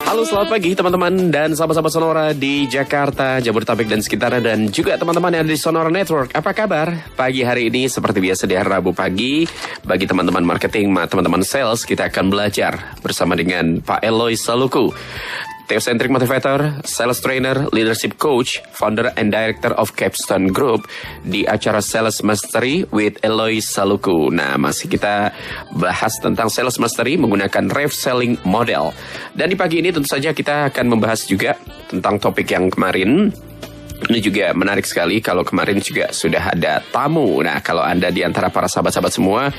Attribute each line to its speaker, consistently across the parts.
Speaker 1: Halo, selamat pagi teman-teman dan sahabat-sahabat Sonora di Jakarta, Jabodetabek dan sekitarnya, dan juga teman-teman yang ada di Sonora Network. Apa kabar? Pagi hari ini seperti biasa di hari Rabu pagi, bagi teman-teman marketing, teman-teman sales, kita akan belajar bersama dengan Pak Eloy Saluku, Theocentric Motivator, Sales Trainer, Leadership Coach, Founder and Director of Capstone Group di acara Sales Mastery with Eloy Saluku. Nah, masih kita bahas tentang Sales Mastery menggunakan Rev Selling Model. Dan di pagi ini tentu saja kita akan membahas juga tentang topik yang kemarin. Ini juga menarik sekali kalau kemarin juga sudah ada tamu. Nah, kalau Anda di antara para sahabat-sahabat semua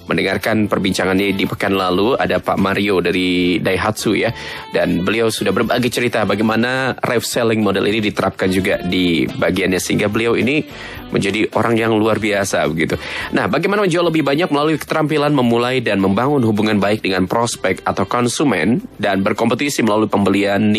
Speaker 1: mendengarkan perbincangannya di pekan lalu, ada Pak Mario dari Daihatsu ya, dan beliau sudah berbagi cerita bagaimana rev selling model ini diterapkan juga di bagiannya, sehingga beliau ini menjadi orang yang luar biasa begitu. Nah, bagaimana menjual lebih banyak melalui keterampilan memulai dan membangun hubungan baik dengan prospek atau konsumen, dan berkompetisi melalui pembelian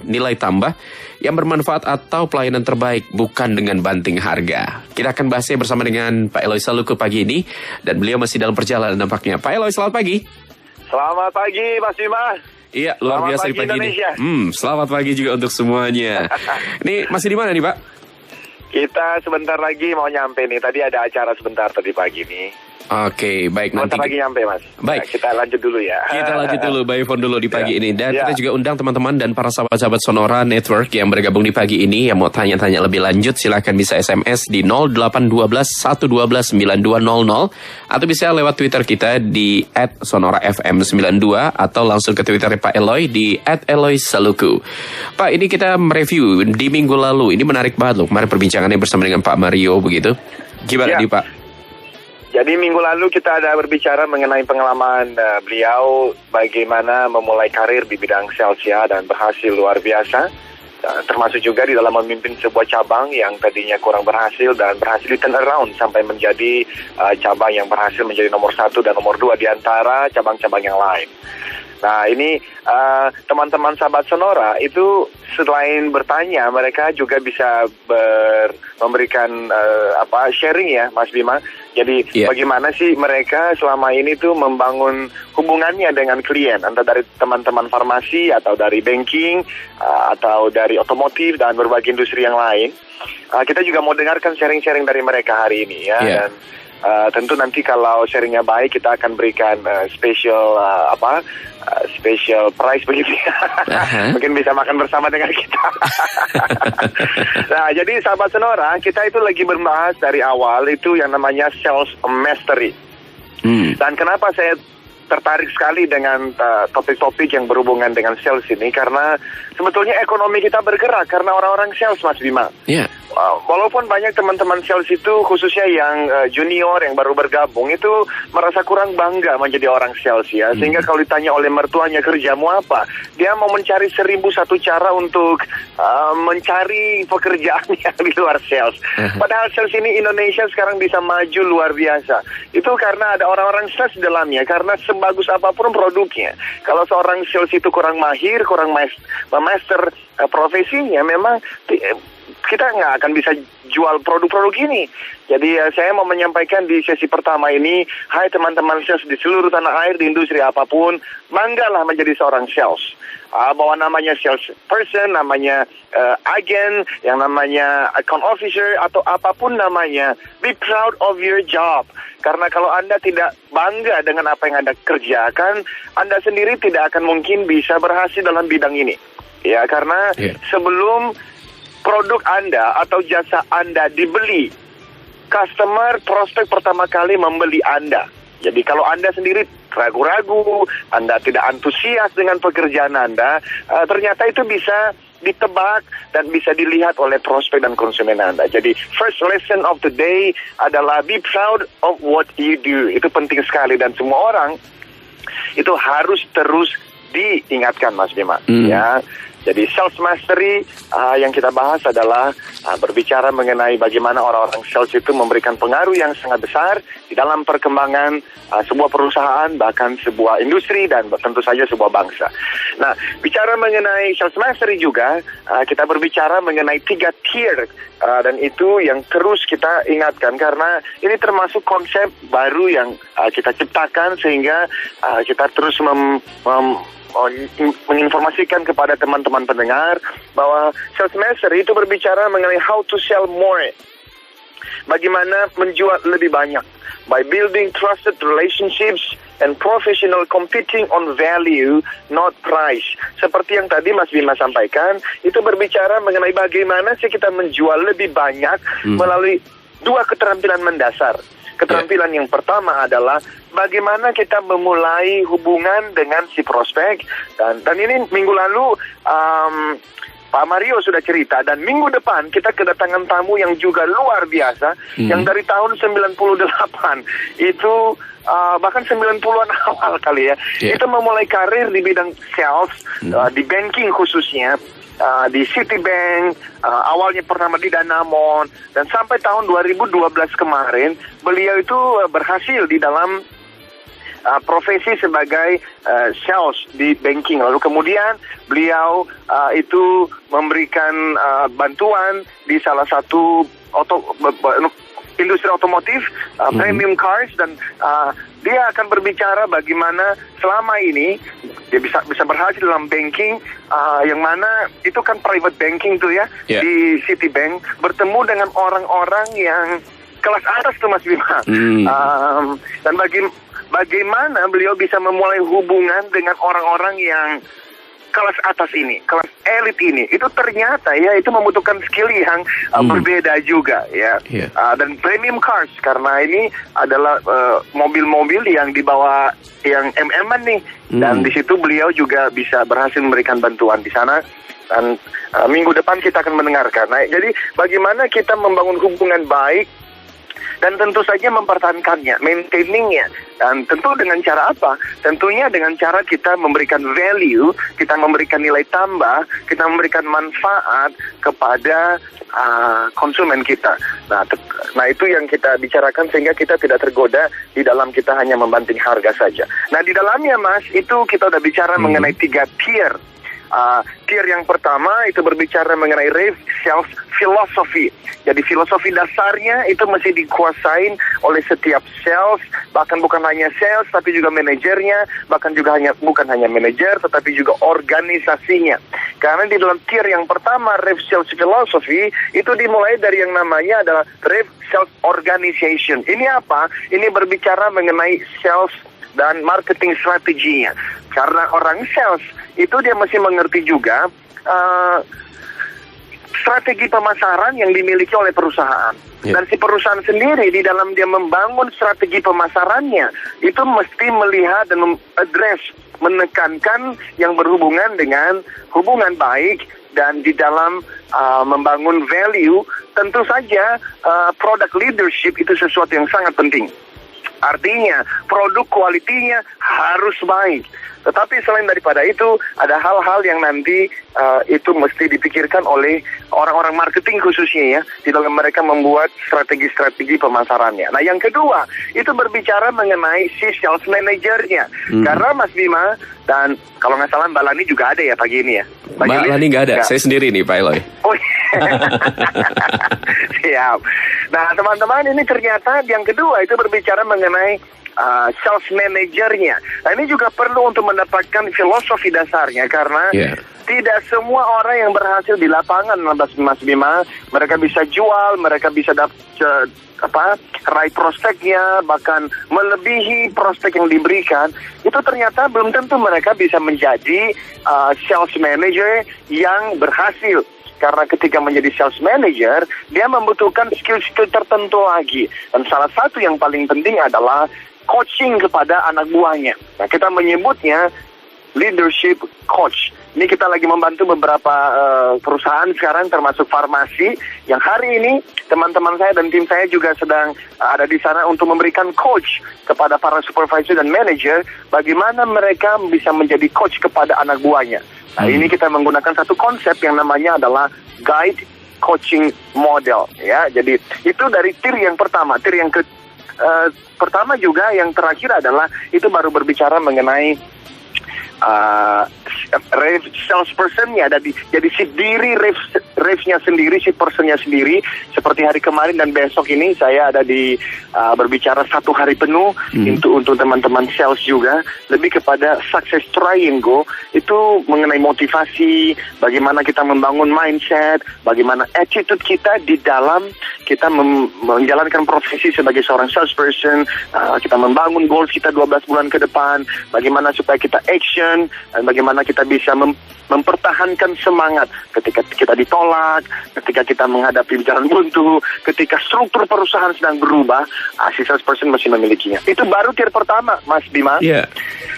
Speaker 1: nilai tambah yang bermanfaat atau pelayanan terbaik, bukan dengan banting harga. Kita akan bahasnya bersama dengan Pak Eloy Saluku pagi ini, dan beliau masih dalam perjalanan nampaknya. Pak Eloy, selamat pagi.
Speaker 2: Selamat pagi, Mas Bima.
Speaker 1: Iya, luar biasa di pagi ini. Selamat pagi juga untuk semuanya. Ini masih di mana nih, Pak?
Speaker 2: Kita sebentar lagi mau nyampe nih. Tadi ada acara sebentar tadi pagi nih.
Speaker 1: Oke, baik.
Speaker 2: Sebentar lagi nyampe, Mas.
Speaker 1: Baik.
Speaker 2: Nah, kita lanjut dulu ya.
Speaker 1: Kita lanjut dulu, by phone dulu di pagi ini. Dan kita juga undang teman-teman dan para sahabat-sahabat Sonora Network yang bergabung di pagi ini, yang mau tanya-tanya lebih lanjut, silakan bisa SMS di 0812 112 9200, atau bisa lewat Twitter kita di @sonorafm92, atau langsung ke Twitter Pak Eloy di @eloysaluku. Pak, ini kita mereview di minggu lalu. Ini menarik banget loh, kemarin perbincangannya bersama dengan Pak Mario begitu. Gimana nih, Pak?
Speaker 2: Jadi minggu lalu kita ada berbicara mengenai pengalaman beliau bagaimana memulai karir di bidang sales ya, dan berhasil luar biasa. Termasuk juga di dalam memimpin sebuah cabang yang tadinya kurang berhasil dan berhasil di turn around sampai menjadi cabang yang berhasil menjadi nomor 1 dan nomor 2 di antara cabang-cabang yang lain. Nah, ini teman-teman sahabat Sonora itu selain bertanya, mereka juga bisa memberikan sharing ya, Mas Bima. Jadi bagaimana sih mereka selama ini tuh membangun hubungannya dengan klien, entah dari teman-teman farmasi atau dari banking atau dari otomotif dan berbagai industri yang lain. Kita juga mau dengarkan sharing-sharing dari mereka hari ini ya. Dan tentu nanti kalau sharingnya baik, kita akan berikan special prize begitu ya. Mungkin bisa makan bersama dengan kita. Nah, jadi sahabat Sonora, kita itu lagi membahas dari awal itu yang namanya sales mastery. Dan kenapa saya tertarik sekali dengan topik-topik yang berhubungan dengan sales ini, karena sebetulnya ekonomi kita bergerak karena orang-orang sales, Mas Bima. Walaupun banyak teman-teman sales itu, khususnya yang junior yang baru bergabung, itu merasa kurang bangga menjadi orang sales ya. Sehingga kalau ditanya oleh mertuanya, kerjamu apa? Dia mau mencari 1001 cara untuk mencari pekerjaan yang di luar sales. Padahal sales ini Indonesia sekarang bisa maju luar biasa. Itu karena ada orang-orang sales di dalamnya, karena sebagus apapun produknya, kalau seorang sales itu kurang mahir, kurang master profesinya, memang kita nggak akan bisa jual produk-produk ini. Jadi saya mau menyampaikan di sesi pertama ini, hai teman-teman sales di seluruh tanah air, di industri apapun, banggalah menjadi seorang sales. Bahwa namanya sales person, namanya agen, yang namanya account officer, atau apapun namanya, be proud of your job. Karena kalau Anda tidak bangga dengan apa yang Anda kerjakan, Anda sendiri tidak akan mungkin bisa berhasil dalam bidang ini. Ya, karena sebelum produk Anda atau jasa Anda dibeli, customer, prospek pertama kali membeli Anda. Jadi kalau Anda sendiri ragu-ragu, Anda tidak antusias dengan pekerjaan Anda, ternyata itu bisa ditebak dan bisa dilihat oleh prospek dan konsumen Anda. Jadi first lesson of the day adalah be proud of what you do. Itu penting sekali, dan semua orang itu harus terus diingatkan, Mas Bima. Ya. Jadi sales mastery yang kita bahas adalah berbicara mengenai bagaimana orang-orang sales itu memberikan pengaruh yang sangat besar di dalam perkembangan sebuah perusahaan, bahkan sebuah industri, dan tentu saja sebuah bangsa. Nah, bicara mengenai sales mastery juga, kita berbicara mengenai 3 tier, dan itu yang terus kita ingatkan karena ini termasuk konsep baru yang kita ciptakan, sehingga kita terus menginformasikan kepada teman-teman pendengar bahwa sales mastery itu berbicara mengenai how to sell more. Bagaimana menjual lebih banyak by building trusted relationships and professional competing on value, not price. Seperti yang tadi Mas Bima sampaikan, itu berbicara mengenai bagaimana sih kita menjual lebih banyak melalui dua keterampilan mendasar. Keterampilan yang pertama adalah bagaimana kita memulai hubungan dengan si prospek. Dan ini minggu lalu Pak Mario sudah cerita, dan minggu depan kita kedatangan tamu yang juga luar biasa, yang dari tahun 98 itu bahkan 90-an awal kali ya, itu memulai karir di bidang sales, di banking khususnya, di Citibank, awalnya pernah di Danamon, dan sampai tahun 2012 kemarin, beliau itu berhasil di dalam profesi sebagai sales di banking. Lalu kemudian beliau itu memberikan bantuan di salah satu industri otomotif, premium cars, dan dia akan berbicara bagaimana selama ini dia bisa berhasil dalam banking, yang mana itu kan private banking tuh ya, di Citibank, bertemu dengan orang-orang yang kelas atas tuh Mas Bima. Dan bagaimana beliau bisa memulai hubungan dengan orang-orang yang kelas atas ini, kelas elit ini, itu ternyata ya itu membutuhkan skill yang berbeda juga ya. Dan premium cars, karena ini adalah mobil-mobil yang dibawa yang MM-an nih, dan di situ beliau juga bisa berhasil memberikan bantuan di sana. Dan minggu depan kita akan mendengarkan. Nah, jadi bagaimana kita membangun hubungan baik dan tentu saja mempertahankannya, maintainingnya. Dan tentu dengan cara apa? Tentunya dengan cara kita memberikan value, kita memberikan nilai tambah, kita memberikan manfaat kepada konsumen kita. Nah itu yang kita bicarakan sehingga kita tidak tergoda di dalam kita hanya membanting harga saja. Nah di dalamnya Mas, itu kita udah bicara mengenai 3 tier. Tier yang pertama itu berbicara mengenai sales philosophy. Jadi filosofi dasarnya itu mesti dikuasain oleh setiap sales, bahkan bukan hanya sales tapi juga manajernya, bahkan juga bukan hanya manajer tetapi juga organisasinya. Karena di dalam tier yang pertama sales philosophy itu dimulai dari yang namanya adalah sales organization. Ini apa? Ini berbicara mengenai sales dan marketing strateginya. Karena orang sales itu dia mesti mengerti juga strategi pemasaran yang dimiliki oleh perusahaan. Dan si perusahaan sendiri di dalam dia membangun strategi pemasarannya itu mesti melihat dan menekankan yang berhubungan dengan hubungan baik, dan di dalam membangun value, tentu saja product leadership itu sesuatu yang sangat penting. Artinya produk kualitinya harus baik. Tetapi selain daripada itu, ada hal-hal yang nanti itu mesti dipikirkan oleh orang-orang marketing khususnya ya, di dalam mereka membuat strategi-strategi pemasarannya. Nah yang kedua, itu berbicara mengenai si sales manager-nya. Karena Mas Bima, dan kalau nggak salah Mbak Lani juga ada ya pagi ini ya?
Speaker 1: Mbak Lani nggak ada, saya sendiri nih Pak Eloy.
Speaker 2: Oh siap. Nah teman-teman, ini ternyata yang kedua itu berbicara mengenai sales manager-nya. Nah ini juga perlu untuk mendapatkan filosofi dasarnya, karena tidak semua orang yang berhasil di lapangan Mas Bima, mereka bisa jual, mereka bisa raih prospeknya, bahkan melebihi prospek yang diberikan. Itu ternyata belum tentu mereka bisa menjadi sales manager yang berhasil. Karena ketika menjadi sales manager, dia membutuhkan skill-skill tertentu lagi. Dan salah satu yang paling penting adalah coaching kepada anak buahnya. Nah, kita menyebutnya leadership coach. Ini kita lagi membantu beberapa perusahaan sekarang, termasuk farmasi, yang hari ini teman-teman saya dan tim saya juga sedang ada di sana untuk memberikan coach kepada para supervisor dan manager, bagaimana mereka bisa menjadi coach kepada anak buahnya. Nah, ini kita menggunakan satu konsep yang namanya adalah guide coaching model, ya. Jadi itu dari tier yang pertama. Tier yang pertama juga yang terakhir adalah itu baru berbicara mengenai salesperson-nya, jadi si diri rave-nya sendiri, si personnya sendiri. Seperti hari kemarin dan besok ini saya ada di berbicara 1 hari penuh untuk teman-teman sales juga, lebih kepada success triangle, itu mengenai motivasi, bagaimana kita membangun mindset, bagaimana attitude kita di dalam kita menjalankan profesi sebagai seorang salesperson, kita membangun goals kita 12 bulan ke depan, bagaimana supaya kita action, dan bagaimana kita bisa mempertahankan semangat ketika kita ditolak, ketika kita menghadapi jalan buntu, ketika struktur perusahaan sedang berubah, si salesperson masih memilikinya. Itu baru tier pertama, Mas Bima.
Speaker 1: Yeah.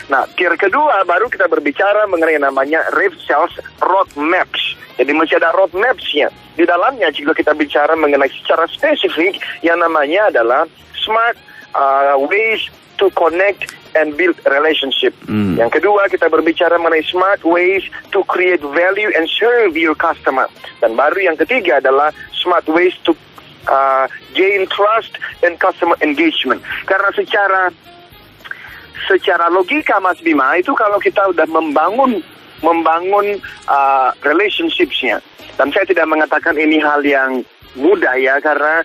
Speaker 2: Nah, tier kedua baru kita berbicara mengenai namanya Rave Sales Roadmaps. Jadi masih ada roadmaps-nya. Di dalamnya jika kita bicara mengenai secara spesifik, yang namanya adalah Smart Ways to Connect and Build Relationship. Yang kedua, kita berbicara mengenai Smart Ways to Create Value and Serve Your Customer. Dan baru yang ketiga adalah Smart Ways to Gain Trust and Customer Engagement. Karena secara logika, Mas Bima, itu kalau kita udah membangun relationships-nya. Dan saya tidak mengatakan ini hal yang mudah ya, karena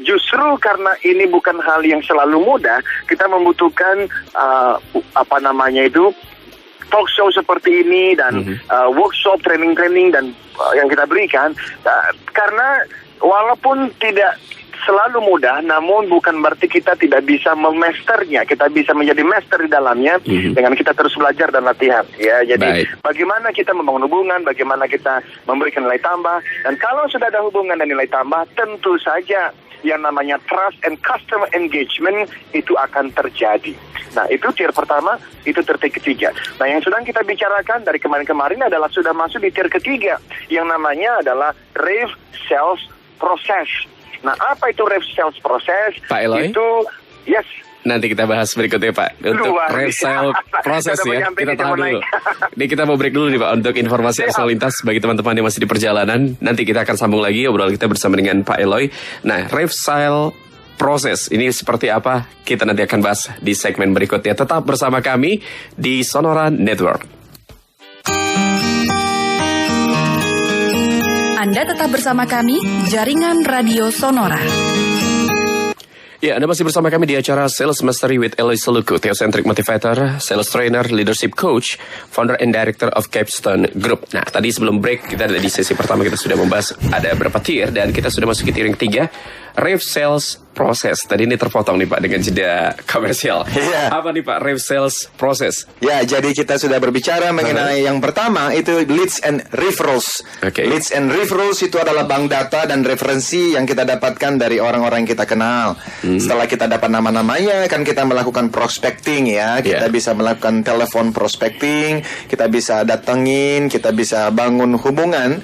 Speaker 2: justru karena ini bukan hal yang selalu mudah, kita membutuhkan talk show seperti ini dan workshop, training dan yang kita berikan, karena walaupun tidak selalu mudah, namun bukan berarti kita tidak bisa memasternya. Kita bisa menjadi master di dalamnya dengan kita terus belajar dan latihan. Ya, jadi bagaimana kita membangun hubungan, bagaimana kita memberikan nilai tambah, dan kalau sudah ada hubungan dan nilai tambah, tentu saja yang namanya trust and customer engagement itu akan terjadi. Nah, itu tier pertama, itu tier ketiga. Nah, yang sedang kita bicarakan dari kemarin-kemarin adalah sudah masuk di tier ketiga, yang namanya adalah Rave Sales Process. Nah, apa itu Rave Sales Process?
Speaker 1: Pak Eloy?
Speaker 2: Itu, yes.
Speaker 1: Nanti kita bahas berikutnya, Pak. Untuk Rave Sales Process ya, kita tahan dulu. Ini kita mau break dulu nih, Pak, untuk informasi asal lintas bagi teman-teman yang masih di perjalanan. Nanti kita akan sambung lagi obrolan kita bersama dengan Pak Eloy. Nah, Rave Sales Process ini seperti apa? Kita nanti akan bahas di segmen berikutnya. Tetap bersama kami di Sonora Network.
Speaker 3: Anda tetap bersama kami, Jaringan Radio Sonora.
Speaker 1: Ya, Anda masih bersama kami di acara Sales Mastery with Eloy Seluku, Theocentric Motivator, Sales Trainer, Leadership Coach, Founder and Director of Capstone Group. Nah, tadi sebelum break, kita di sesi pertama kita sudah membahas ada beberapa tier, dan kita sudah masuk ke tier yang ketiga, Rave Sales Process. Tadi ini terpotong nih Pak dengan jeda komersial. Apa nih Pak Rave Sales Process?
Speaker 4: Ya, jadi kita sudah berbicara mengenai yang pertama itu Leads and Referrals. Leads and Referrals itu adalah bank data dan referensi yang kita dapatkan dari orang-orang yang kita kenal. Setelah kita dapat nama-namanya, kan kita melakukan prospecting ya. Kita bisa melakukan telepon prospecting, kita bisa datengin, kita bisa bangun hubungan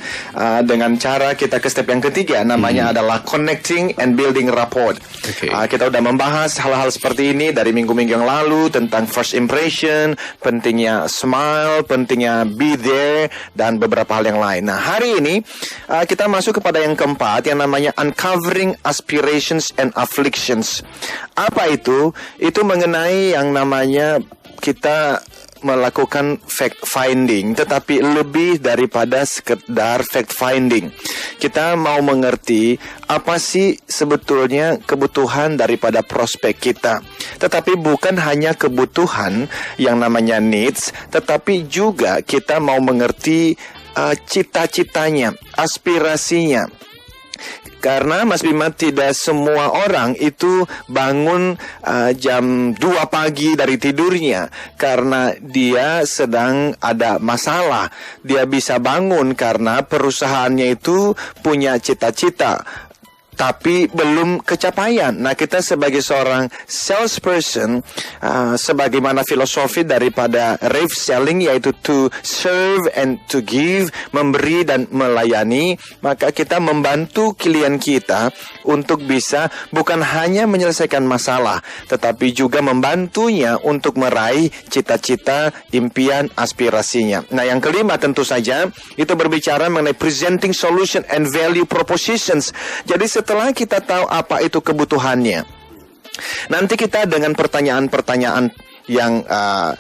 Speaker 4: dengan cara kita ke step yang ketiga, namanya adalah connecting and building rapport. Kita udah membahas hal-hal seperti ini dari minggu-minggu yang lalu tentang first impression, pentingnya smile, pentingnya be there, dan beberapa hal yang lain. Nah, hari ini kita masuk kepada yang keempat yang namanya uncovering aspirations and afflictions. Apa itu? Itu mengenai yang namanya kita melakukan fact finding, tetapi lebih daripada sekedar fact finding. Kita mau mengerti apa sih sebetulnya kebutuhan daripada prospek kita. Tetapi bukan hanya kebutuhan yang namanya needs, tetapi juga kita mau mengerti cita-citanya, aspirasinya. Karena Mas Bima, tidak semua orang itu bangun jam 2 pagi dari tidurnya karena dia sedang ada masalah. Dia bisa bangun karena perusahaannya itu punya cita-cita, tapi belum kecapaian. Nah, kita sebagai seorang salesperson, sebagaimana filosofi daripada Rave Selling, yaitu to serve and to give, memberi dan melayani, maka kita membantu klien kita untuk bisa bukan hanya menyelesaikan masalah, tetapi juga membantunya untuk meraih cita-cita, impian, aspirasinya. Nah, yang kelima tentu saja itu berbicara mengenai presenting solution and value propositions. Jadi setelah kita tahu apa itu kebutuhannya, nanti kita dengan pertanyaan-pertanyaan yang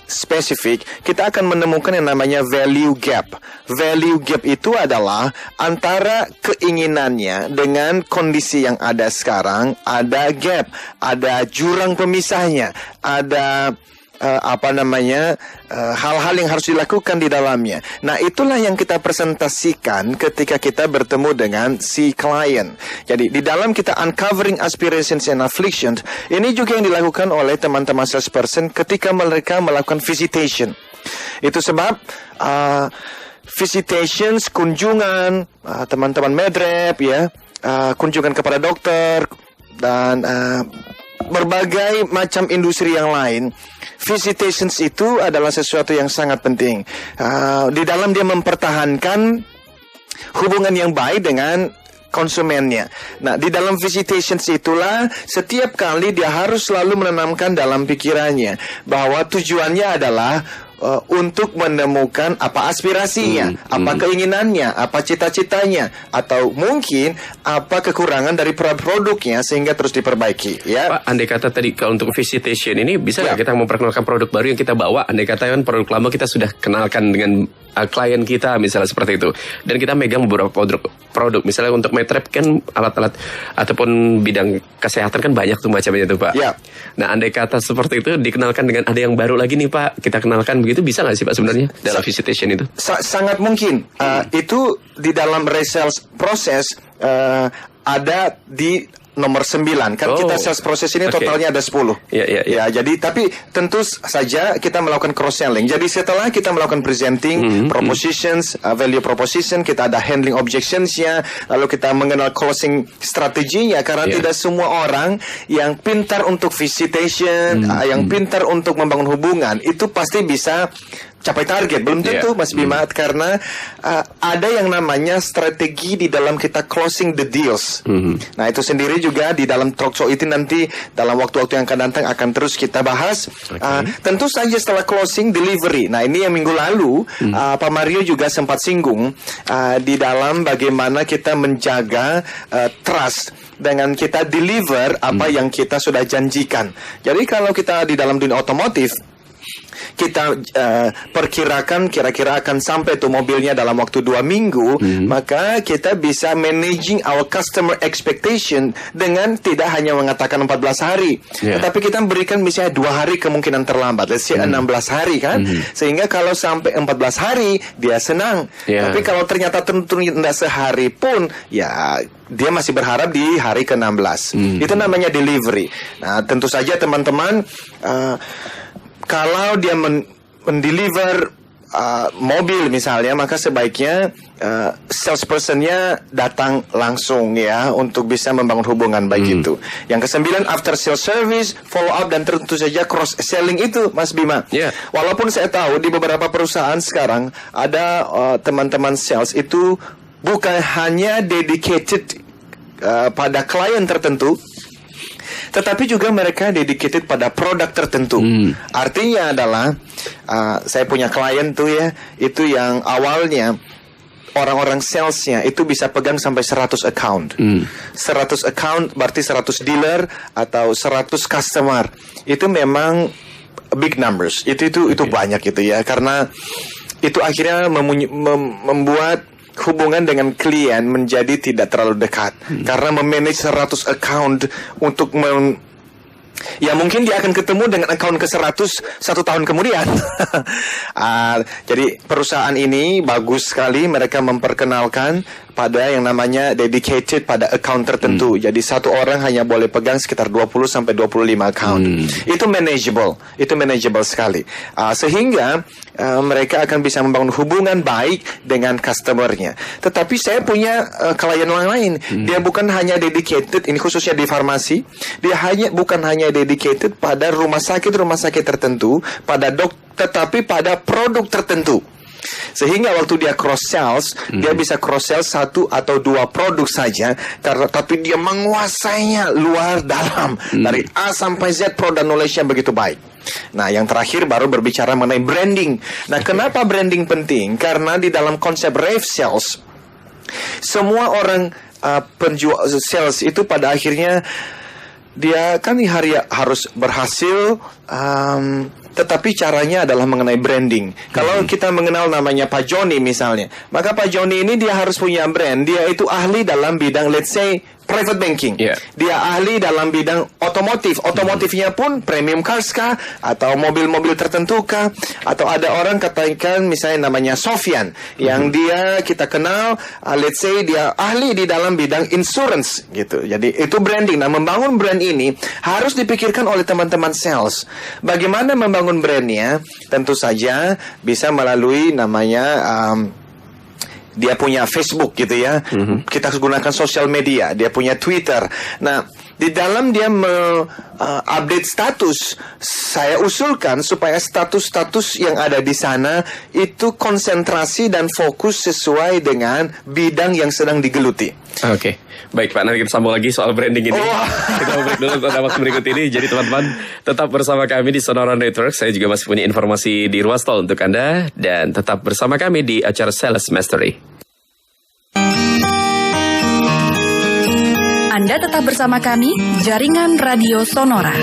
Speaker 4: spesifik, kita akan menemukan yang namanya value gap. Value gap itu adalah antara keinginannya dengan kondisi yang ada sekarang, ada gap, ada jurang pemisahnya, ada hal-hal yang harus dilakukan di dalamnya. Nah, itulah yang kita presentasikan ketika kita bertemu dengan si klien. Jadi di dalam kita uncovering aspirations and afflictions, ini juga yang dilakukan oleh teman-teman salesperson ketika mereka melakukan visitation. Itu sebab visitations, kunjungan, teman-teman medrep ya, kunjungan kepada dokter dan berbagai macam industri yang lain. Visitations itu adalah sesuatu yang sangat penting. Di dalam dia mempertahankan hubungan yang baik dengan konsumennya. Nah, di dalam visitations itulah setiap kali dia harus selalu menanamkan dalam pikirannya bahwa tujuannya adalah untuk menemukan apa aspirasinya, apa keinginannya, apa cita-citanya, atau mungkin apa kekurangan dari produknya sehingga terus diperbaiki. Ya,
Speaker 1: Pak, andai kata tadi kalau untuk visitation ini bisa nggak kita memperkenalkan produk baru yang kita bawa? Andai kata kan produk lama kita sudah kenalkan dengan klien kita misalnya seperti itu, dan kita megang beberapa produk misalnya untuk medrep kan alat-alat ataupun bidang kesehatan kan banyak tuh macamnya tuh Pak.
Speaker 4: Ya.
Speaker 1: Nah, andai kata seperti itu dikenalkan dengan ada yang baru lagi nih Pak, kita kenalkan begitu, bisa nggak sih Pak sebenarnya dalam visitation itu?
Speaker 4: Sangat mungkin. Itu di dalam resales proses ada di nomor 9. Kan kita sales proses ini totalnya ada 10. Ya, jadi tapi tentu saja kita melakukan cross selling. Jadi setelah kita melakukan presenting propositions, value proposition, kita ada handling objections-nya, lalu kita mengenal closing strateginya, karena tidak semua orang yang pintar untuk visitation, yang pintar untuk membangun hubungan itu pasti bisa capai target. Belum tentu Mas Bima, karena ada yang namanya strategi di dalam kita closing the deals. Nah, itu sendiri juga di dalam talk show itu nanti dalam waktu-waktu yang akan datang akan terus kita bahas. Tentu saja setelah closing, delivery. Nah, ini yang minggu lalu Pak Mario juga sempat singgung di dalam bagaimana kita menjaga trust dengan kita deliver apa yang kita sudah janjikan. Jadi kalau kita di dalam dunia otomotif, kita perkirakan kira-kira akan sampai tuh mobilnya dalam waktu 2 minggu, maka kita bisa managing our customer expectation dengan tidak hanya mengatakan 14 hari, tetapi kita berikan misalnya 2 hari kemungkinan terlambat, let's say 16 hari kan, sehingga kalau sampai 14 hari dia senang, tapi kalau ternyata tentu tidak sehari pun, ya dia masih berharap di hari ke-16. Itu namanya delivery. Nah, tentu saja teman-teman, kalau dia mendeliver mobil misalnya, maka sebaiknya salesperson-nya datang langsung ya, untuk bisa membangun hubungan baik itu. Yang ke-9, after sales service, follow up, dan tentu saja cross selling itu Mas Bima. Walaupun saya tahu di beberapa perusahaan sekarang ada teman-teman sales itu bukan hanya dedicated pada klien tertentu, tetapi juga mereka dedicated pada produk tertentu. Artinya adalah saya punya klien tuh ya, itu yang awalnya orang-orang salesnya itu bisa pegang sampai 100 account. 100 account berarti 100 dealer atau 100 customer. Itu memang big numbers. Itu banyak gitu ya, karena itu akhirnya membuat hubungan dengan klien menjadi tidak terlalu dekat, karena memanage 100 account untuk ya mungkin dia akan ketemu dengan account ke-100 1 tahun kemudian. Jadi perusahaan ini bagus sekali, mereka memperkenalkan pada yang namanya dedicated pada account tertentu. Jadi satu orang hanya boleh pegang sekitar 20 sampai 25 account. Itu manageable sekali. Sehingga mereka akan bisa membangun hubungan baik dengan customernya. Tetapi saya punya klien yang lain, dia bukan hanya dedicated, ini khususnya di farmasi, dia bukan hanya dedicated pada rumah sakit tertentu, pada tetapi pada produk tertentu. Sehingga waktu dia cross sales, dia bisa cross sales 1 atau 2 produk saja, tapi dia menguasainya luar dalam, dari A sampai Z, produk knowledge-nya begitu baik. Nah, yang terakhir baru berbicara mengenai branding. Nah, kenapa branding penting? Karena di dalam konsep rave sales, semua orang penjual sales itu pada akhirnya dia kan harus berhasil tetapi caranya adalah mengenai branding. Kalau kita mengenal namanya Pak Joni misalnya, maka Pak Joni ini dia harus punya brand. Dia itu ahli dalam bidang, let's say, private banking. Dia ahli dalam bidang otomotif. Otomotifnya pun premium cars kah? Atau mobil-mobil tertentu kah? Atau ada orang katakan misalnya namanya Sofyan, yang dia kita kenal, let's say dia ahli di dalam bidang insurance gitu. Jadi itu branding. Nah, membangun brand ini harus dipikirkan oleh teman-teman sales. Bagaimana membangun brandnya? Tentu saja bisa melalui namanya dia punya Facebook gitu ya. Kita gunakan sosial media. Dia punya Twitter. Nah, di dalam dia update status, saya usulkan supaya status-status yang ada di sana itu konsentrasi dan fokus sesuai dengan bidang yang sedang digeluti.
Speaker 1: Oke. Baik Pak, nanti kita sambung lagi soal branding ini. Kita break dulu pada waktu berikut ini. Jadi teman-teman, tetap bersama kami di Sonora Network. Saya juga masih punya informasi di ruas tol untuk Anda. Dan tetap bersama kami di acara Sales Mastery.
Speaker 3: Anda tetap bersama kami, Jaringan Radio Sonora.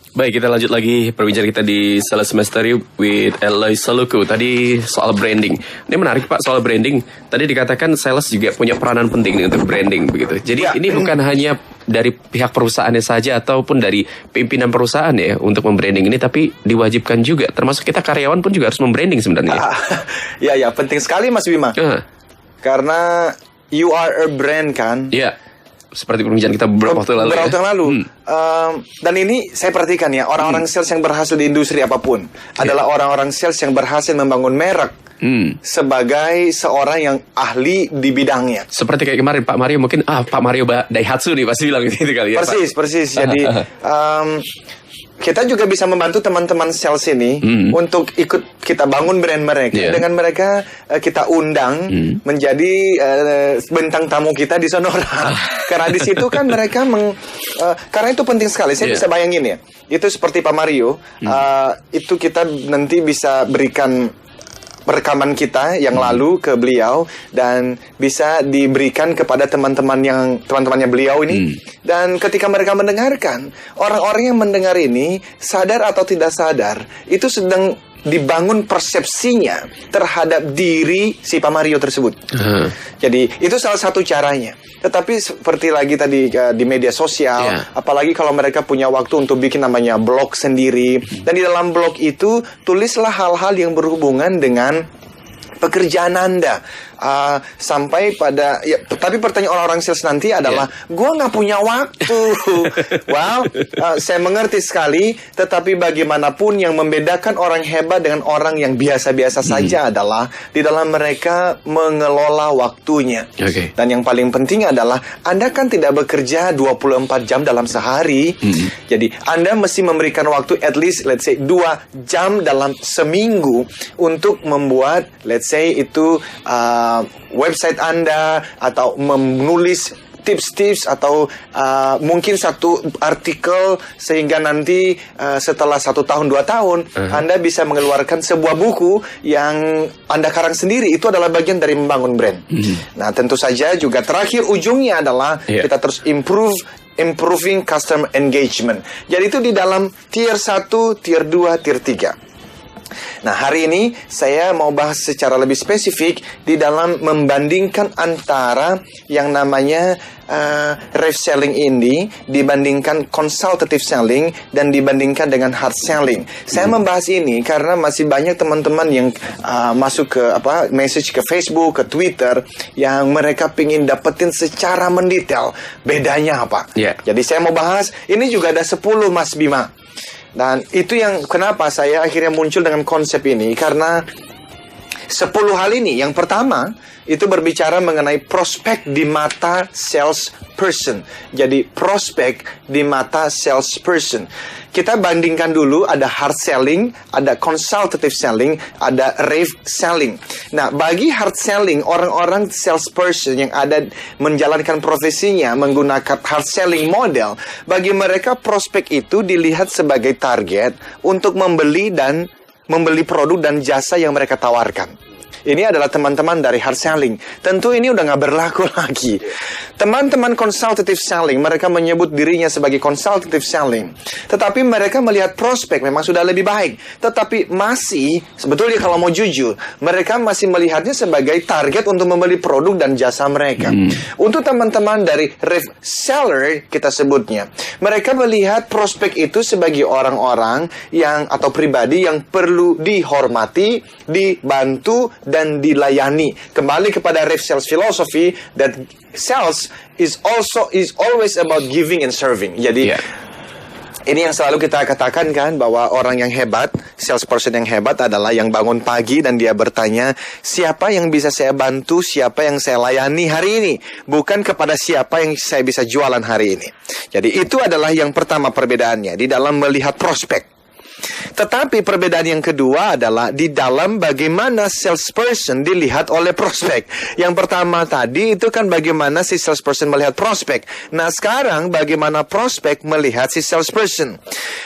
Speaker 1: Baik, kita lanjut lagi perbincangan kita di Sales Mastery with Eloy Saluku. Tadi soal branding. Ini menarik Pak, soal branding. Tadi dikatakan sales juga punya peranan penting untuk branding begitu. Jadi ini bukan hanya dari pihak perusahaannya saja ataupun dari pimpinan perusahaan ya untuk membranding ini, tapi diwajibkan juga. Termasuk kita karyawan pun juga harus membranding sebenarnya.
Speaker 4: Ya, penting sekali Mas Bima. Karena you are a brand kan.
Speaker 1: Iya. Seperti perbincangan kita beberapa waktu lalu. Dan ini saya perhatikan ya, orang-orang sales yang berhasil di industri apapun adalah orang-orang sales yang berhasil membangun merek sebagai seorang yang ahli di bidangnya. Seperti kayak kemarin Pak Mario, mungkin Pak Mario Daihatsu nih pasti bilang gitu kali ya.
Speaker 4: Persis. Jadi kita juga bisa membantu teman-teman sales ini untuk ikut kita bangun brand mereka. Dengan mereka kita undang menjadi bintang tamu kita di Sonora. Karena di situ kan mereka karena itu penting sekali. Saya bisa bayangin ya. Itu seperti Pak Mario, itu kita nanti bisa berikan rekaman kita yang lalu ke beliau dan bisa diberikan kepada teman-temannya beliau ini. Dan ketika mereka mendengarkan, orang-orang yang mendengar ini sadar atau tidak sadar itu sedang dibangun persepsinya terhadap diri si Pak Mario tersebut. Jadi itu salah satu caranya. Tetapi seperti lagi tadi di media sosial, apalagi kalau mereka punya waktu untuk bikin namanya blog sendiri, dan di dalam blog itu tulislah hal-hal yang berhubungan dengan pekerjaan Anda. Sampai pada tapi pertanyaan orang-orang sales nanti adalah gua nggak punya waktu. Saya mengerti sekali, tetapi bagaimanapun yang membedakan orang hebat dengan orang yang biasa-biasa saja adalah di dalam mereka mengelola waktunya. Dan yang paling penting adalah Anda kan tidak bekerja 24 jam dalam sehari. Jadi Anda mesti memberikan waktu at least let's say 2 jam dalam seminggu untuk membuat let's say itu website Anda, atau menulis tips-tips, atau mungkin satu artikel sehingga nanti setelah 1 tahun 2 tahun Anda bisa mengeluarkan sebuah buku yang Anda karang sendiri. Itu adalah bagian dari membangun brand. Nah, tentu saja juga terakhir ujungnya adalah kita terus improving customer engagement. Jadi itu di dalam tier 1, tier 2, tier 3. Nah, hari ini saya mau bahas secara lebih spesifik di dalam membandingkan antara yang namanya ref selling ini dibandingkan consultative selling dan dibandingkan dengan hard selling. Saya membahas ini karena masih banyak teman-teman yang masuk ke message ke Facebook, ke Twitter, yang mereka pingin dapetin secara mendetail bedanya apa. Jadi saya mau bahas ini juga ada 10 Mas Bima. Dan itu yang kenapa saya akhirnya muncul dengan konsep ini, karena 10 hal ini. Yang pertama itu berbicara mengenai prospek di mata salesperson. Jadi prospek di mata salesperson. Kita bandingkan dulu, ada hard selling, ada consultative selling, ada ref selling. Nah, bagi hard selling, orang-orang salesperson yang ada menjalankan profesinya menggunakan hard selling model, bagi mereka prospek itu dilihat sebagai target untuk membeli produk dan jasa yang mereka tawarkan. Ini adalah teman-teman dari hard selling. Tentu ini udah nggak berlaku lagi. Teman-teman consultative selling, mereka menyebut dirinya sebagai consultative selling. Tetapi mereka melihat prospek memang sudah lebih baik. Tetapi masih, sebetulnya kalau mau jujur, mereka masih melihatnya sebagai target untuk membeli produk dan jasa mereka. Untuk teman-teman dari reseller, kita sebutnya, mereka melihat prospek itu sebagai orang-orang yang atau pribadi yang perlu dihormati, dibantu, dan dilayani. Kembali kepada Rev Sales philosophy, that sales is always about giving and serving. Jadi ini yang selalu kita katakan kan, bahwa orang yang hebat, salesperson yang hebat adalah yang bangun pagi dan dia bertanya, siapa yang bisa saya bantu, siapa yang saya layani hari ini, bukan kepada siapa yang saya bisa jualan hari ini. Jadi itu adalah yang pertama perbedaannya di dalam melihat prospek. Tetapi perbedaan yang kedua adalah di dalam bagaimana salesperson dilihat oleh prospek. Yang pertama tadi itu kan bagaimana si salesperson melihat prospek. Nah sekarang bagaimana prospek melihat si salesperson.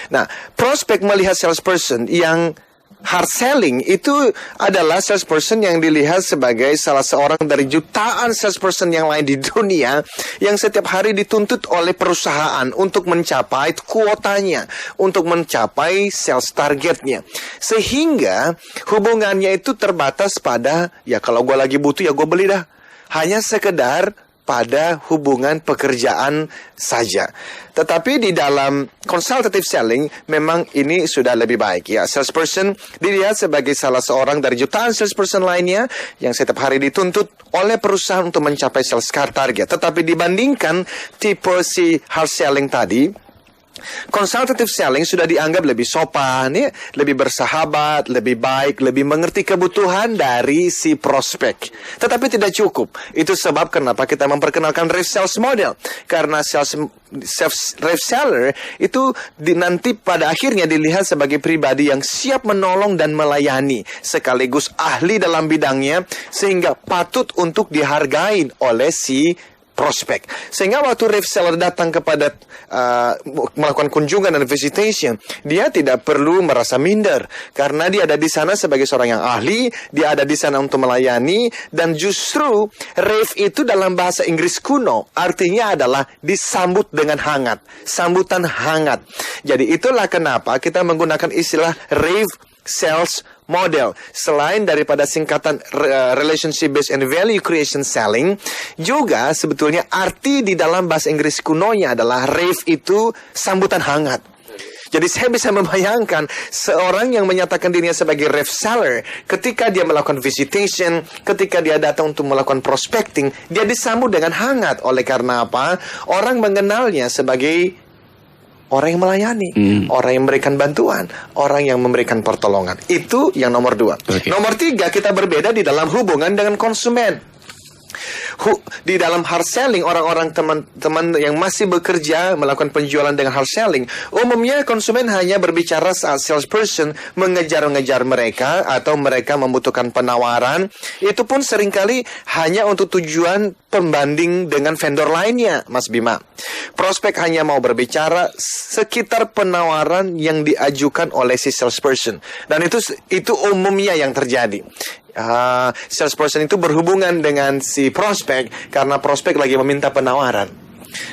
Speaker 4: Nah prospek melihat salesperson yang hard selling itu adalah salesperson yang dilihat sebagai salah seorang dari jutaan salesperson yang lain di dunia yang setiap hari dituntut oleh perusahaan untuk mencapai kuotanya, untuk mencapai sales targetnya. Sehingga hubungannya itu terbatas pada, ya kalau gue lagi butuh ya gue beli dah. Hanya sekedar pada hubungan pekerjaan saja. Tetapi di dalam consultative selling memang ini sudah lebih baik ya. Salesperson dilihat sebagai salah seorang dari jutaan salesperson lainnya yang setiap hari dituntut oleh perusahaan untuk mencapai sales target. Tetapi dibandingkan tipe si hard selling tadi, consultative selling sudah dianggap lebih sopan, ya, lebih bersahabat, lebih baik, lebih mengerti kebutuhan dari si prospek. Tetapi tidak cukup. Itu sebab kenapa kita memperkenalkan rev sales model. Karena rev seller itu nanti pada akhirnya dilihat sebagai pribadi yang siap menolong dan melayani, sekaligus ahli dalam bidangnya, sehingga patut untuk dihargai oleh si prospek. Sehingga waktu rev seller datang kepada melakukan kunjungan dan visitation, dia tidak perlu merasa minder karena dia ada di sana sebagai seorang yang ahli, dia ada di sana untuk melayani, dan justru rev itu dalam bahasa Inggris kuno artinya adalah disambut dengan hangat, sambutan hangat. Jadi itulah kenapa kita menggunakan istilah rev sales model. Selain daripada singkatan relationship based and value creation selling, juga sebetulnya arti di dalam bahasa Inggris kunonya adalah rave itu sambutan hangat. Jadi saya bisa membayangkan seorang yang menyatakan dirinya sebagai rave seller, ketika dia melakukan visitation, ketika dia datang untuk melakukan prospecting, dia disambut dengan hangat. Oleh karena apa? Orang mengenalnya sebagai orang yang melayani, orang yang memberikan bantuan, orang yang memberikan pertolongan. Itu yang nomor 2. Okay. Nomor 3, kita berbeda di dalam hubungan dengan konsumen. Di dalam hard selling, orang-orang teman-teman yang masih bekerja melakukan penjualan dengan hard selling, umumnya konsumen hanya berbicara saat salesperson mengejar-ngejar mereka atau mereka membutuhkan penawaran. Itu pun seringkali hanya untuk tujuan pembanding dengan vendor lainnya, Mas Bima. Prospek hanya mau berbicara sekitar penawaran yang diajukan oleh si salesperson, dan itu umumnya yang terjadi. Salesperson itu berhubungan dengan si prospek karena prospek lagi meminta penawaran.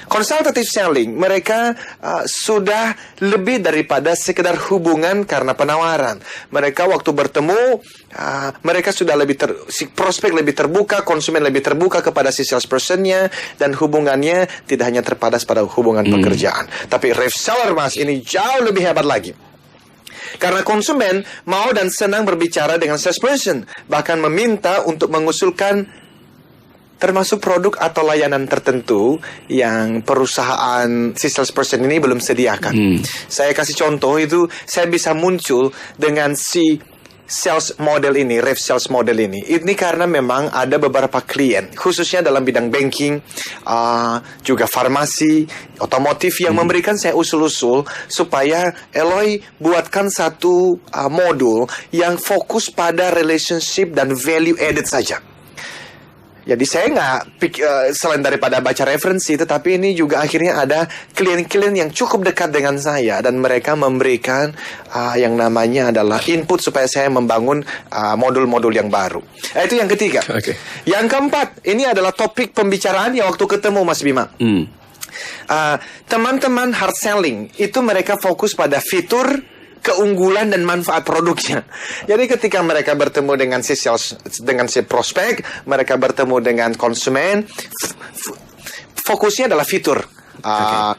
Speaker 4: Consultative selling, mereka sudah lebih daripada sekedar hubungan karena penawaran. Mereka waktu bertemu, mereka sudah si prospek lebih terbuka, konsumen lebih terbuka kepada si salespersonnya, dan hubungannya tidak hanya terbatas pada hubungan pekerjaan. Tapi rev seller, Mas, ini jauh lebih hebat lagi. Karena konsumen mau dan senang berbicara dengan salesperson, bahkan meminta untuk mengusulkan termasuk produk atau layanan tertentu yang perusahaan si salesperson ini belum sediakan. Saya kasih contoh itu, saya bisa muncul dengan si sales model ini, rev sales model ini. Ini karena memang ada beberapa klien, khususnya dalam bidang banking, juga farmasi, otomotif, yang memberikan saya usul-usul supaya Eloy buatkan satu modul yang fokus pada relationship dan value added saja. Jadi saya nggak selain daripada baca referensi, tetapi ini juga akhirnya ada klien-klien yang cukup dekat dengan saya dan mereka memberikan yang namanya adalah input supaya saya membangun modul-modul yang baru. Itu yang ketiga.
Speaker 1: Okay.
Speaker 4: Yang keempat, ini adalah topik pembicaraan yang waktu ketemu Mas Bima. Teman-teman hard selling itu mereka fokus pada fitur, keunggulan dan manfaat produknya. Jadi ketika mereka bertemu dengan si sales, dengan si prospek, mereka bertemu dengan konsumen, fokusnya adalah fitur.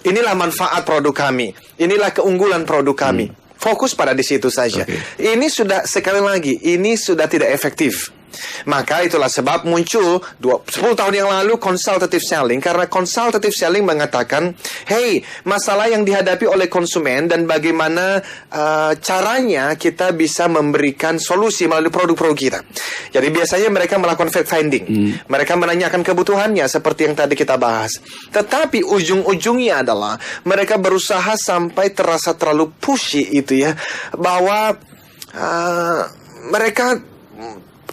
Speaker 4: Inilah manfaat produk kami, inilah keunggulan produk kami. Fokus pada di situ saja. Ini sudah, sekali lagi, ini sudah tidak efektif. Maka itulah sebab muncul 10 tahun yang lalu consultative selling. Karena consultative selling mengatakan, hey, masalah yang dihadapi oleh konsumen dan bagaimana caranya kita bisa memberikan solusi melalui produk-produk kita. Jadi biasanya mereka melakukan fact finding. Mereka menanyakan kebutuhannya seperti yang tadi kita bahas. Tetapi ujung-ujungnya adalah mereka berusaha sampai terasa terlalu pushy itu ya, bahwa mereka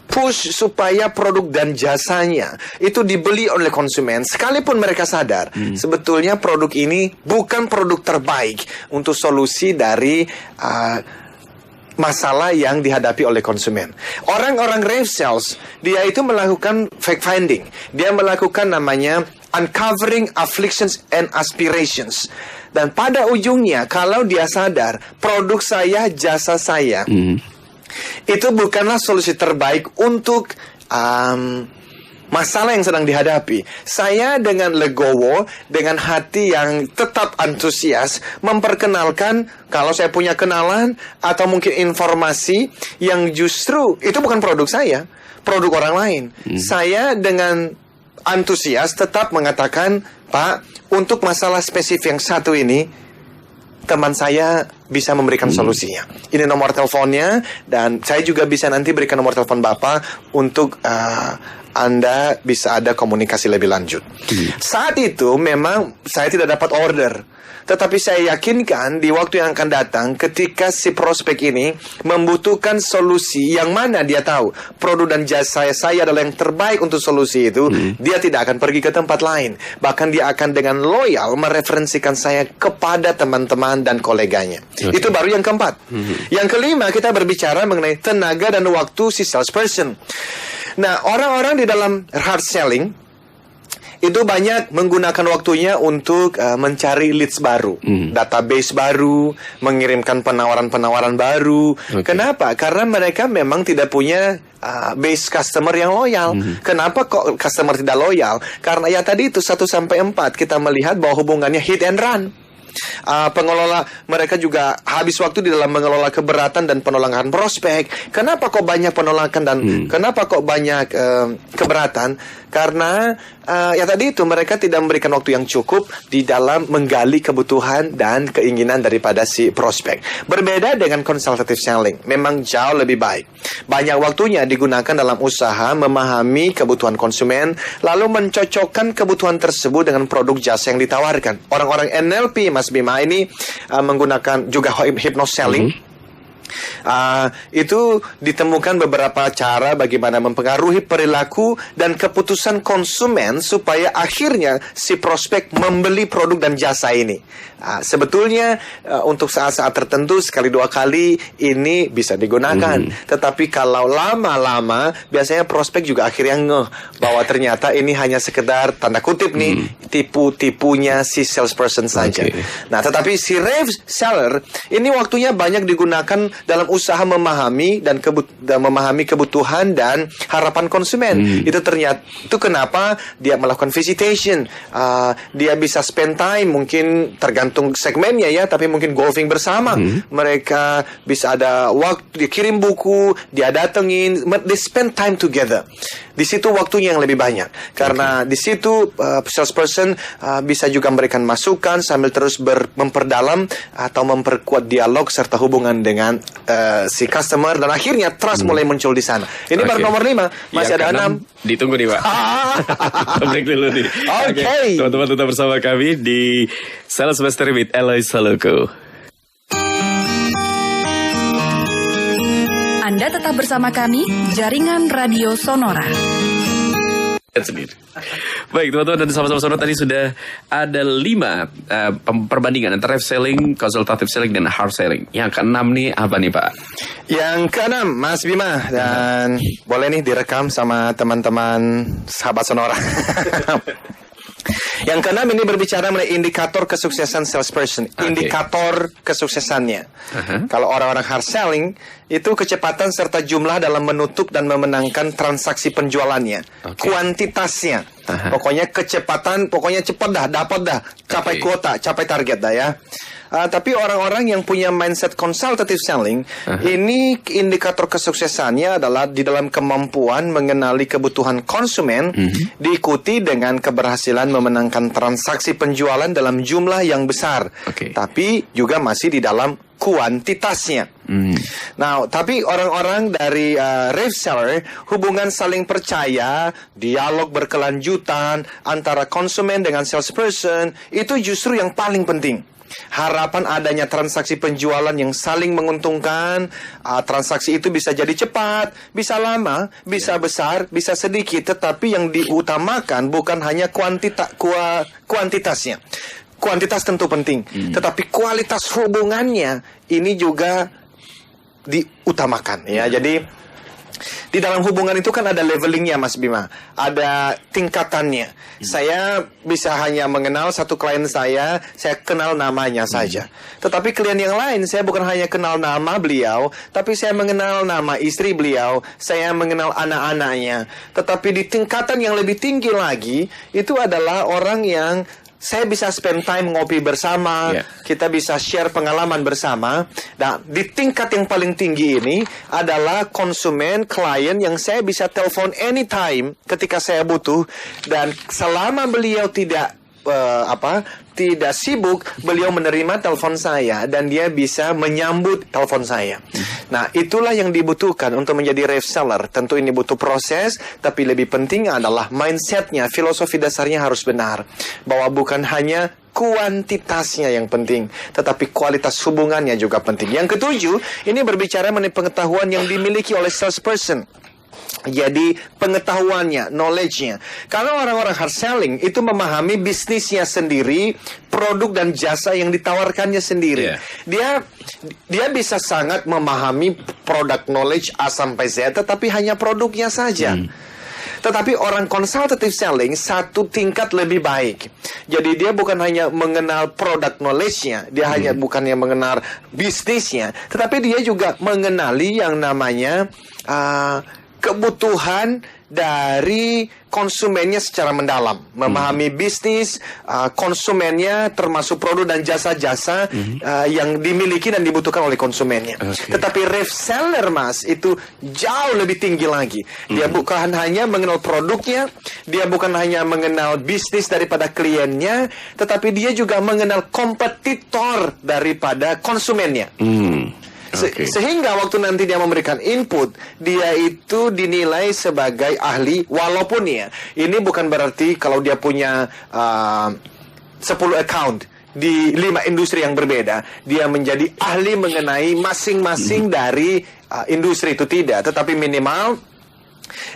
Speaker 4: push supaya produk dan jasanya itu dibeli oleh konsumen, sekalipun mereka sadar sebetulnya produk ini bukan produk terbaik untuk solusi dari masalah yang dihadapi oleh konsumen. Orang-orang rave sales, dia itu melakukan fact finding, dia melakukan namanya uncovering afflictions and aspirations. Dan pada ujungnya, kalau dia sadar produk saya, jasa saya itu bukanlah solusi terbaik untuk masalah yang sedang dihadapi, saya dengan legowo, dengan hati yang tetap antusias, memperkenalkan kalau saya punya kenalan atau mungkin informasi yang justru itu bukan produk saya, produk orang lain. Saya dengan antusias tetap mengatakan, Pak, untuk masalah spesifik yang satu ini, teman saya bisa memberikan solusinya. Ini nomor teleponnya, dan saya juga bisa nanti berikan nomor telepon Bapak untuk Anda bisa ada komunikasi lebih lanjut. Saat itu memang saya tidak dapat order, tetapi saya yakinkan di waktu yang akan datang, ketika si prospek ini membutuhkan solusi yang mana dia tahu produk dan jasa saya adalah yang terbaik untuk solusi itu, dia tidak akan pergi ke tempat lain. Bahkan dia akan dengan loyal mereferensikan saya kepada teman-teman dan koleganya. Itu baru yang keempat. Yang kelima, kita berbicara mengenai tenaga dan waktu si salesperson. Nah, orang-orang di dalam hard selling itu banyak menggunakan waktunya untuk mencari leads baru, database baru, mengirimkan penawaran-penawaran baru. Kenapa? Karena mereka memang tidak punya base customer yang loyal. Kenapa kok customer tidak loyal? Karena ya tadi itu 1-4 kita melihat bahwa hubungannya hit and run. Pengelola mereka juga habis waktu di dalam mengelola keberatan dan penolakan prospek. Kenapa kok banyak penolakan dan kenapa kok banyak keberatan? Karena ya tadi itu mereka tidak memberikan waktu yang cukup di dalam menggali kebutuhan dan keinginan daripada si prospek. Berbeda dengan consultative selling, memang jauh lebih baik. Banyak waktunya digunakan dalam usaha memahami kebutuhan konsumen, lalu mencocokkan kebutuhan tersebut dengan produk jasa yang ditawarkan. Orang-orang NLP, Mas Bima, ini menggunakan juga hypnosis selling. Itu ditemukan beberapa cara bagaimana mempengaruhi perilaku dan keputusan konsumen supaya akhirnya si prospek membeli produk dan jasa ini. Sebetulnya untuk saat-saat tertentu, sekali dua kali ini bisa digunakan. Tetapi kalau lama-lama, biasanya prospek juga akhirnya ngeh bahwa ternyata ini hanya sekedar tanda kutip nih, tipu-tipunya si salesperson saja. Nah, tetapi si rave seller ini waktunya banyak digunakan dalam usaha memahami dan memahami kebutuhan dan harapan konsumen. Itu ternyata itu kenapa dia melakukan visitation. Dia bisa spend time, mungkin tergantung segmennya ya, tapi mungkin golfing bersama. Mereka bisa ada waktu, dia kirim buku, dia datengin, they spend time together. Di situ waktunya yang lebih banyak. Karena di situ salesperson bisa juga memberikan masukan sambil terus memperdalam atau memperkuat dialog serta hubungan dengan si customer, dan akhirnya trust mulai muncul di sana. Ini baru nomor 5, masih ada 6.
Speaker 1: Ditunggu nih, Pak. Break dulu nih. Oke. Teman-teman tetap bersama kami di Sales Mastery with Eloy Saloko.
Speaker 3: Anda tetap bersama kami, Jaringan Radio Sonora.
Speaker 1: sendiri. Baik teman-teman dan sama-sama sonora, tadi sudah ada 5 perbandingan antara ref selling, consultative selling, dan hard selling. Yang keenam nih apa nih Pak?
Speaker 4: Yang keenam Mas Bima, dan boleh nih direkam sama teman-teman sahabat sonora. Yang keenam ini berbicara mengenai indikator kesuksesan salesperson. Indikator kesuksesannya. Kalau orang-orang hard selling, itu kecepatan serta jumlah dalam menutup dan memenangkan transaksi penjualannya. Kuantitasnya. Pokoknya kecepatan, pokoknya cepat dah, dapat dah, capai kuota, capai target dah ya. Tapi orang-orang yang punya mindset consultative selling, ini indikator kesuksesannya adalah di dalam kemampuan mengenali kebutuhan konsumen, diikuti dengan keberhasilan memenangkan transaksi penjualan dalam jumlah yang besar, tapi juga masih di dalam kuantitasnya. Nah, tapi orang-orang dari ref seller, hubungan saling percaya, dialog berkelanjutan antara konsumen dengan salesperson, itu justru yang paling penting. Harapan adanya transaksi penjualan yang saling menguntungkan. Transaksi itu bisa jadi cepat, bisa lama, bisa besar, bisa sedikit. Tetapi yang diutamakan bukan hanya kuantitasnya. Kuantitas tentu penting, tetapi kualitas hubungannya ini juga diutamakan ya. Jadi di dalam hubungan itu kan ada levelingnya Mas Bima, ada tingkatannya. Saya bisa hanya mengenal satu klien saya kenal namanya saja. Tetapi klien yang lain, saya bukan hanya kenal nama beliau, tapi saya mengenal nama istri beliau, saya mengenal anak-anaknya. Tetapi di tingkatan yang lebih tinggi lagi, itu adalah orang yang saya bisa spend time ngopi bersama, kita bisa share pengalaman bersama. Nah, di tingkat yang paling tinggi ini adalah konsumen, klien yang saya bisa telepon anytime ketika saya butuh. Dan selama beliau tidak sibuk, beliau menerima telepon saya dan dia bisa menyambut telepon saya. Nah, itulah yang dibutuhkan untuk menjadi ref seller. Tentu ini butuh proses, tapi lebih penting adalah mindsetnya, filosofi dasarnya harus benar. Bahwa bukan hanya kuantitasnya yang penting, tetapi kualitas hubungannya juga penting. Yang ketujuh, ini berbicara mengenai pengetahuan yang dimiliki oleh salesperson. Jadi pengetahuannya, knowledge-nya. Kalau orang-orang hard selling itu memahami bisnisnya sendiri, produk dan jasa yang ditawarkannya sendiri. Dia bisa sangat memahami produk knowledge A sampai Z, tetapi hanya produknya saja. Tetapi orang consultative selling satu tingkat lebih baik. Jadi dia bukan hanya mengenal product knowledge-nya, dia hanya bukannya mengenal bisnisnya, tetapi dia juga mengenali yang namanya kebutuhan dari konsumennya secara mendalam, memahami bisnis konsumennya, termasuk produk dan jasa-jasa yang dimiliki dan dibutuhkan oleh konsumennya. Tetapi ref seller Mas itu jauh lebih tinggi lagi. Dia bukan hanya mengenal produknya, dia bukan hanya mengenal bisnis daripada kliennya, tetapi dia juga mengenal kompetitor daripada konsumennya. Sehingga waktu nanti dia memberikan input, dia itu dinilai sebagai ahli. Walaupun ya, ini bukan berarti kalau dia punya 10 account di 5 industri yang berbeda, dia menjadi ahli mengenai masing-masing dari industri itu, tidak. Tetapi minimal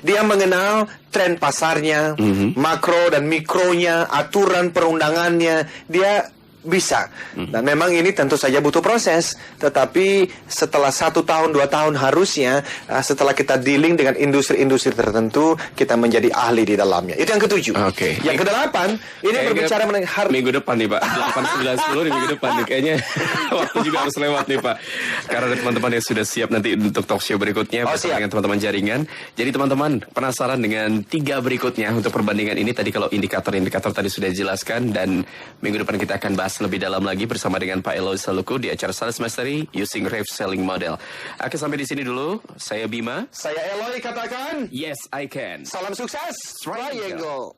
Speaker 4: dia mengenal tren pasarnya, makro dan mikronya, aturan perundangannya, dia bisa. Dan memang ini tentu saja butuh proses. Tetapi setelah 1 tahun, 2 tahun harusnya setelah kita dealing dengan industri-industri tertentu, kita menjadi ahli di dalamnya. Itu yang ketujuh. Yang kedelapan, ini berbicara mengenai
Speaker 1: minggu depan nih Pak, 8, 9, 10 di minggu depan nih. Kayaknya waktu juga harus lewat nih Pak, karena ada teman-teman yang sudah siap nanti untuk talk show berikutnya bersama dengan teman-teman jaringan. Jadi teman-teman penasaran dengan 3 berikutnya untuk perbandingan ini. Tadi kalau indikator-indikator tadi sudah dijelaskan, dan minggu depan kita akan bahas lebih dalam lagi bersama dengan Pak Eloy Saluku di acara Sales Mastery Using Ref Selling Model. Oke, sampai di sini dulu. Saya Bima.
Speaker 4: Saya Eloy, katakan
Speaker 1: Yes, I can.
Speaker 4: Salam sukses. Triangle.